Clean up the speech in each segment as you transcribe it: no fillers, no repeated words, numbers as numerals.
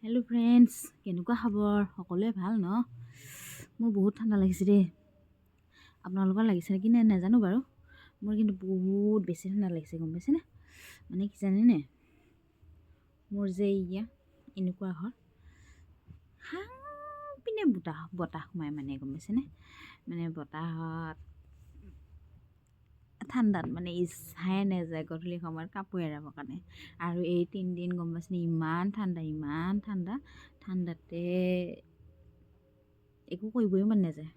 Hello' friends, কেনেকুৱা খবৰ? সকলোৱে ভাল ন? মোৰ বহুত ঠাণ্ডা লাগিছে দেই। আপোনালোকৰ লাগিছে নেকি নাজানো বাৰু। মোৰ কিন্তু বহুত বেছি ঠাণ্ডা লাগিছে, গম পাইছেনে? মানে কি জানেনে, মোৰ যে এনেকুৱা হয় পিনে বতাহ সোমাই মানে, গম পাইছেনে? মানে বতাহত ঠাণ্ডাত মানে ইচ্ছাই নাযায় গধূলি সময়ত কাপোৰ এৰাবৰ কাৰণে। আৰু এই 3 দিন গম পাইছেনে, ইমান ঠাণ্ডা ঠাণ্ডাতে একো কৰিবই মন নাযায়।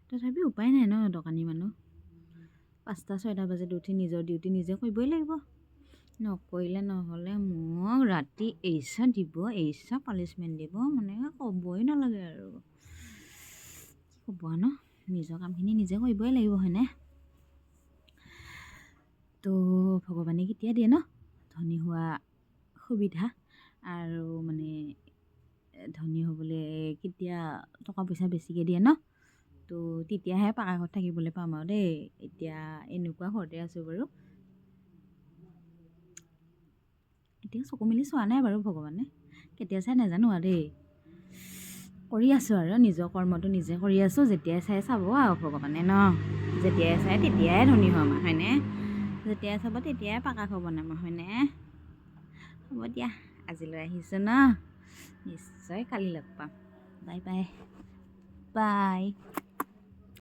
তথাপি উপায় নাই ন, দোকানী মানুহ। 5টা-6টা বজাত উঠি নিজৰ ডিউটি নিজে কৰিবই লাগিব। নকৰিলে নহ'লে মোক ৰাতি এইচা পানিছমেণ্ট দিব, মানে ক'বই নালাগে আৰু। কি ক'ব ন, নিজৰ কামখিনি নিজে কৰিবই লাগিব, হয়নে? তো ভগৱানে কেতিয়া দিয়ে ন ধনী হোৱা সুবিধা, আৰু মানে ধনী হ'বলৈ কেতিয়া টকা পইচা বেছিকৈ দিয়ে ন, তো তেতিয়াহে পাকা ঘৰত থাকিবলৈ পাম আৰু দেই। এতিয়া এনেকুৱা ঘৰতে আছোঁ বাৰু, এতিয়া চকু মেলি চোৱা নাই বাৰু, ভগৱানে কেতিয়া চাই নাজানো আৰু দেই। কৰি আছোঁ আৰু নিজৰ কৰ্মটো নিজে কৰি আছোঁ। যেতিয়াই চাব আৰু ভগৱানে ন, যেতিয়াই চাই তেতিয়াই ধনী হ'ম আৰু, হয়নে? যেতিয়াই চাব তেতিয়াই পাকা ঘৰ বনাম আৰু, হয়নে? হ'ব দিয়া, আজিলৈ আহিছোঁ ন, নিশ্চয় কালি লগ পাম। Bye bye.